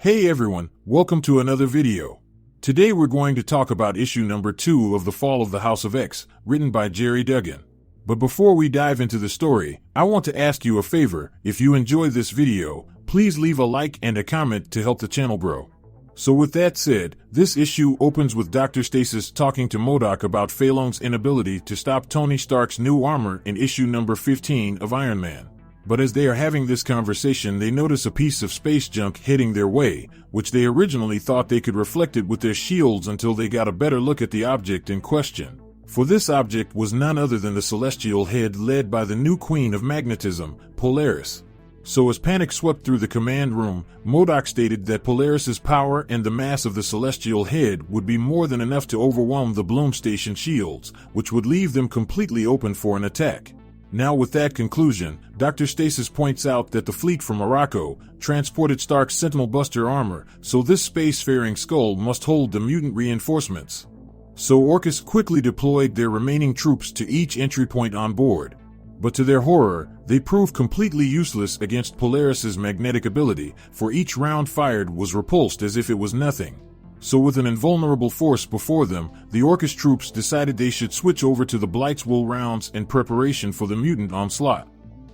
Hey everyone, welcome to another video. Today we're going to talk about issue number 2 of The Fall of the House of X, written by Jerry Duggan. But before we dive into the story, I want to ask you a favor. If you enjoy this video, please leave a like and a comment to help the channel grow. So with that said, this issue opens with Dr. Stasis talking to MODOK about Phalon's inability to stop Tony Stark's new armor in issue number 15 of Iron Man. But as they are having this conversation, they notice a piece of space junk heading their way, which they originally thought they could reflect it with their shields until they got a better look at the object in question. For this object was none other than the celestial head led by the new queen of magnetism, Polaris. So as panic swept through the command room, MODOK stated that Polaris's power and the mass of the celestial head would be more than enough to overwhelm the Bloom Station shields, which would leave them completely open for an attack. Now with that conclusion, Dr. Stasis points out that the fleet from Morocco transported Stark's Sentinel Buster armor, so this spacefaring skull must hold the mutant reinforcements. So Orchis quickly deployed their remaining troops to each entry point on board. But to their horror, they proved completely useless against Polaris's magnetic ability, for each round fired was repulsed as if it was nothing. So with an invulnerable force before them, the Orchis troops decided they should switch over to the Blight's Wool rounds in preparation for the mutant onslaught.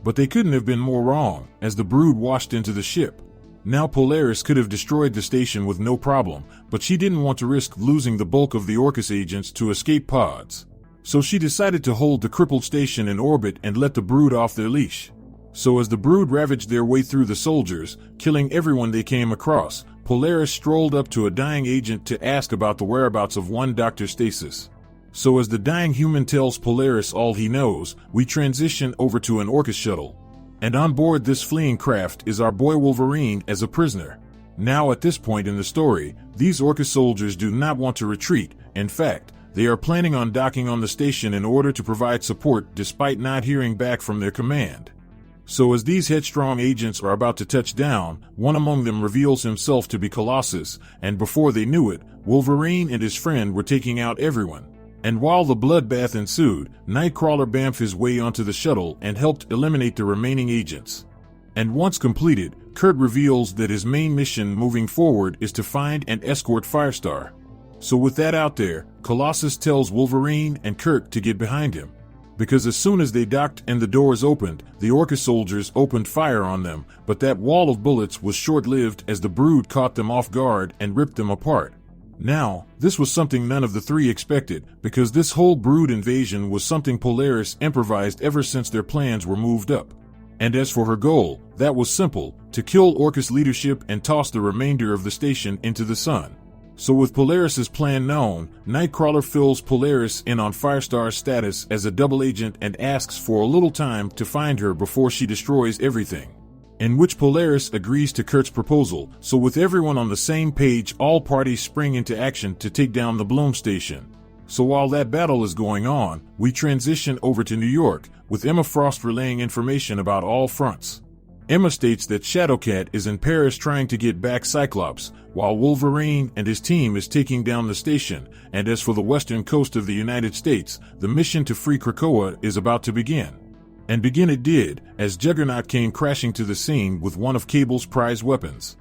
But they couldn't have been more wrong, as the brood washed into the ship. Now Polaris could have destroyed the station with no problem, but she didn't want to risk losing the bulk of the Orchis agents to escape pods. So she decided to hold the crippled station in orbit and let the brood off their leash. So as the brood ravaged their way through the soldiers, killing everyone they came across, Polaris strolled up to a dying agent to ask about the whereabouts of one Dr. Stasis. So as the dying human tells Polaris all he knows, we transition over to an Orchis shuttle. And on board this fleeing craft is our boy Wolverine as a prisoner. Now at this point in the story, these Orchis soldiers do not want to retreat. In fact, they are planning on docking on the station in order to provide support despite not hearing back from their command. So as these headstrong agents are about to touch down, one among them reveals himself to be Colossus, and before they knew it, Wolverine and his friend were taking out everyone. And while the bloodbath ensued, Nightcrawler bamfed his way onto the shuttle and helped eliminate the remaining agents. And once completed, Kurt reveals that his main mission moving forward is to find and escort Firestar. So with that out there, Colossus tells Wolverine and Kurt to get behind him. Because as soon as they docked and the doors opened, the Orchis soldiers opened fire on them, but that wall of bullets was short-lived as the brood caught them off guard and ripped them apart. Now, this was something none of the three expected, because this whole brood invasion was something Polaris improvised ever since their plans were moved up. And as for her goal, that was simple, to kill Orchis leadership and toss the remainder of the station into the sun. So with Polaris's plan known, Nightcrawler fills Polaris in on Firestar's status as a double agent and asks for a little time to find her before she destroys everything. In which Polaris agrees to Kurt's proposal, so with everyone on the same page, all parties spring into action to take down the Bloom Station. So while that battle is going on, we transition over to New York, with Emma Frost relaying information about all fronts. Emma states that Shadowcat is in Paris trying to get back Cyclops, while Wolverine and his team is taking down the station, and as for the western coast of the United States, the mission to free Krakoa is about to begin. And begin it did, as Juggernaut came crashing to the scene with one of Cable's prize weapons.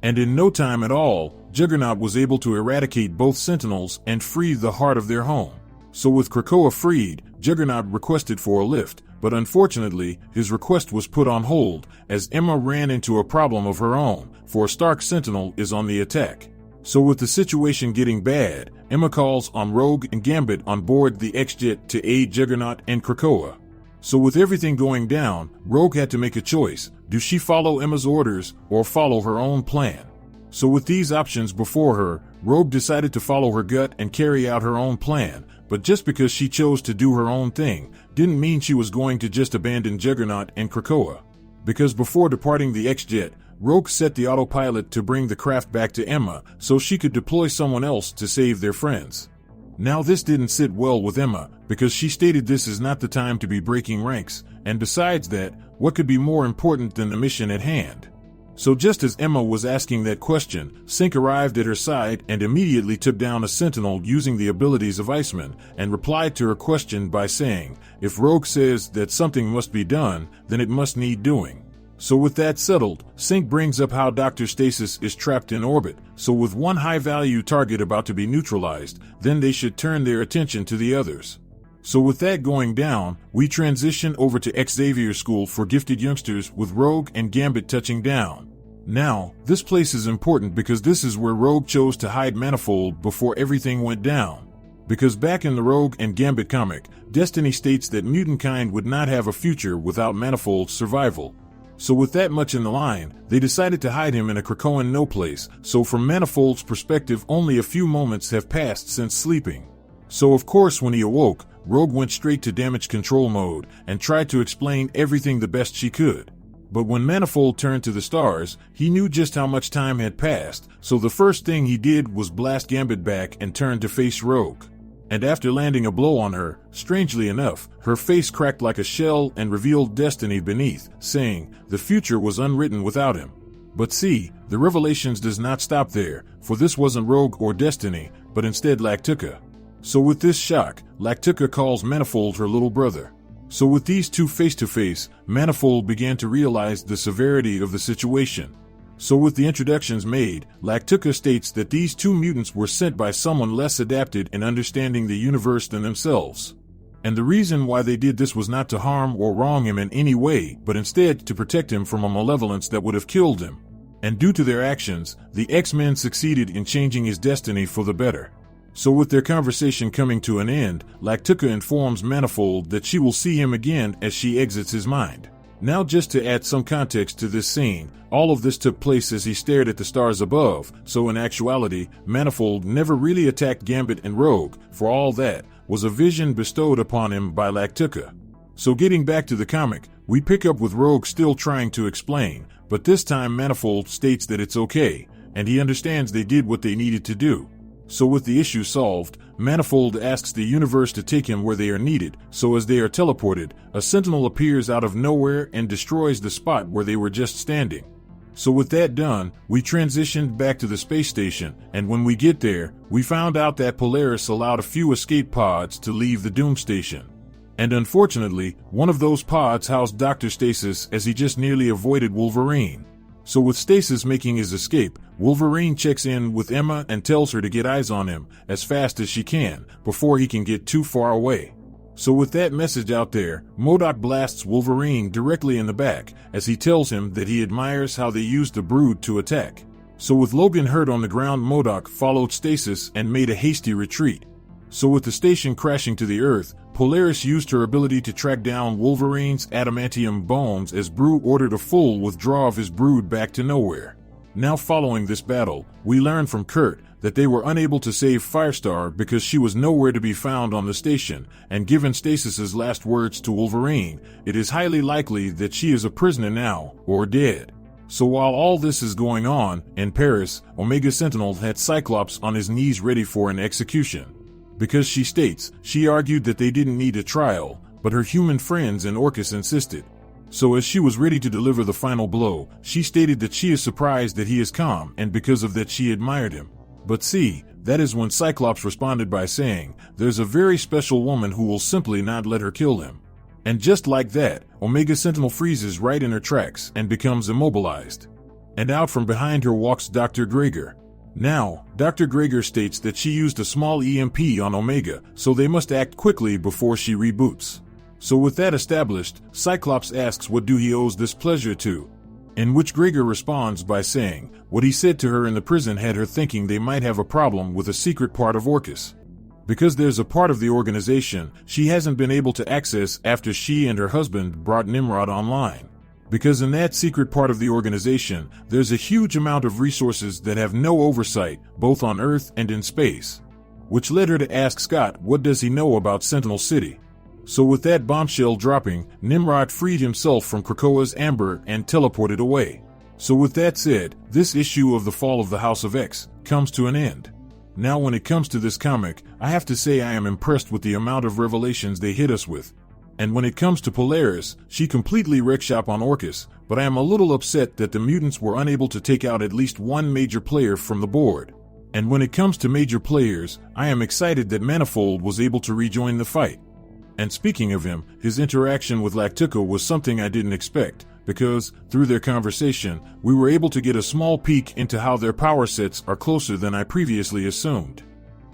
And in no time at all, Juggernaut was able to eradicate both Sentinels and free the heart of their home. So with Krakoa freed, Juggernaut requested for a lift, but unfortunately, his request was put on hold, as Emma ran into a problem of her own, for a Stark Sentinel is on the attack. So with the situation getting bad, Emma calls on Rogue and Gambit on board the X-Jet to aid Juggernaut and Krakoa. So with everything going down, Rogue had to make a choice. Do she follow Emma's orders, or follow her own plan? So with these options before her, Rogue decided to follow her gut and carry out her own plan, but just because she chose to do her own thing, didn't mean she was going to just abandon Juggernaut and Krakoa. Because before departing the X-Jet, Rogue set the autopilot to bring the craft back to Emma so she could deploy someone else to save their friends. Now this didn't sit well with Emma, because she stated this is not the time to be breaking ranks, and besides that, what could be more important than the mission at hand? So just as Emma was asking that question, Synch arrived at her side and immediately took down a Sentinel using the abilities of Iceman, and replied to her question by saying, if Rogue says that something must be done, then it must need doing. So with that settled, Sync brings up how Dr. Stasis is trapped in orbit, so with one high-value target about to be neutralized, then they should turn their attention to the others. So with that going down, we transition over to Xavier School for Gifted Youngsters with Rogue and Gambit touching down. Now, this place is important because this is where Rogue chose to hide Manifold before everything went down. Because back in the Rogue and Gambit comic, Destiny states that mutant kind would not have a future without Manifold's survival. So with that much in the line, they decided to hide him in a Krakoan no place, so from Manifold's perspective only a few moments have passed since sleeping. So of course when he awoke, Rogue went straight to damage control mode and tried to explain everything the best she could. But when Manifold turned to the stars, he knew just how much time had passed, so the first thing he did was blast Gambit back and turn to face Rogue. And after landing a blow on her, strangely enough, her face cracked like a shell and revealed Destiny beneath, saying, the future was unwritten without him. But see, the revelations does not stop there, for this wasn't Rogue or Destiny, but instead Lactuca. So with this shock, Lactuca calls Manifold her little brother. So with these two face-to-face, Manifold began to realize the severity of the situation. So with the introductions made, Lactuca states that these two mutants were sent by someone less adapted in understanding the universe than themselves. And the reason why they did this was not to harm or wrong him in any way, but instead to protect him from a malevolence that would have killed him. And due to their actions, the X-Men succeeded in changing his destiny for the better. So with their conversation coming to an end, Lactuca informs Manifold that she will see him again as she exits his mind. Now just to add some context to this scene, all of this took place as he stared at the stars above, so in actuality, Manifold never really attacked Gambit and Rogue, for all that was a vision bestowed upon him by Lactuca. So getting back to the comic, we pick up with Rogue still trying to explain, but this time Manifold states that it's okay, and he understands they did what they needed to do. So with the issue solved, Manifold asks the universe to take him where they are needed, so as they are teleported, a sentinel appears out of nowhere and destroys the spot where they were just standing. So with that done, we transitioned back to the space station, and when we get there, we found out that Polaris allowed a few escape pods to leave the Doom Station. And unfortunately, one of those pods housed Dr. Stasis as he just nearly avoided Wolverine. So with Stasis making his escape, Wolverine checks in with Emma and tells her to get eyes on him as fast as she can before he can get too far away. So with that message out there, MODOK blasts Wolverine directly in the back as he tells him that he admires how they used the Brood to attack. So with Logan hurt on the ground, MODOK followed Stasis and made a hasty retreat. So with the station crashing to the earth, Polaris used her ability to track down Wolverine's adamantium bones as Brood ordered a full withdrawal of his Brood back to nowhere. Now following this battle, we learn from Kurt that they were unable to save Firestar because she was nowhere to be found on the station, and given Stasis's last words to Wolverine, it is highly likely that she is a prisoner now, or dead. So while all this is going on, in Paris, Omega Sentinel had Cyclops on his knees ready for an execution. Because she states, she argued that they didn't need a trial, but her human friends and Orchis insisted. So as she was ready to deliver the final blow, she stated that she is surprised that he is calm, and because of that she admired him. But see, that is when Cyclops responded by saying, there's a very special woman who will simply not let her kill him. And just like that, Omega Sentinel freezes right in her tracks and becomes immobilized. And out from behind her walks Dr. Gregor. Now, Dr. Gregor states that she used a small EMP on Omega, so they must act quickly before she reboots. So with that established, Cyclops asks what do he owes this pleasure to, in which Gregor responds by saying, what he said to her in the prison had her thinking they might have a problem with a secret part of Orchis. Because there's a part of the organization she hasn't been able to access after she and her husband brought Nimrod online. Because in that secret part of the organization, there's a huge amount of resources that have no oversight, both on Earth and in space. Which led her to ask Scott what does he know about Sentinel City. So with that bombshell dropping, Nimrod freed himself from Krakoa's amber and teleported away. So with that said, this issue of the Fall of the House of X comes to an end. Now when it comes to this comic, I have to say I am impressed with the amount of revelations they hit us with. And when it comes to Polaris, she completely wrecked shop on Orchis, but I am a little upset that the mutants were unable to take out at least one major player from the board. And when it comes to major players, I am excited that Manifold was able to rejoin the fight. And speaking of him, his interaction with Lactuca was something I didn't expect, because, through their conversation, we were able to get a small peek into how their power sets are closer than I previously assumed.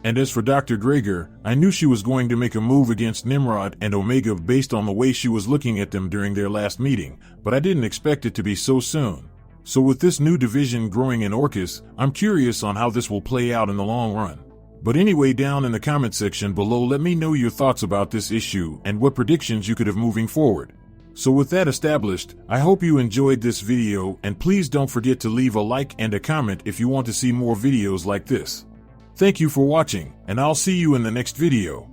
And as for Dr. Gregor, I knew she was going to make a move against Nimrod and Omega based on the way she was looking at them during their last meeting, but I didn't expect it to be so soon. So with this new division growing in Orchis, I'm curious on how this will play out in the long run. But anyway, down in the comment section below, let me know your thoughts about this issue and what predictions you could have moving forward. So with that established, I hope you enjoyed this video, and please don't forget to leave a like and a comment if you want to see more videos like this. Thank you for watching, and I'll see you in the next video.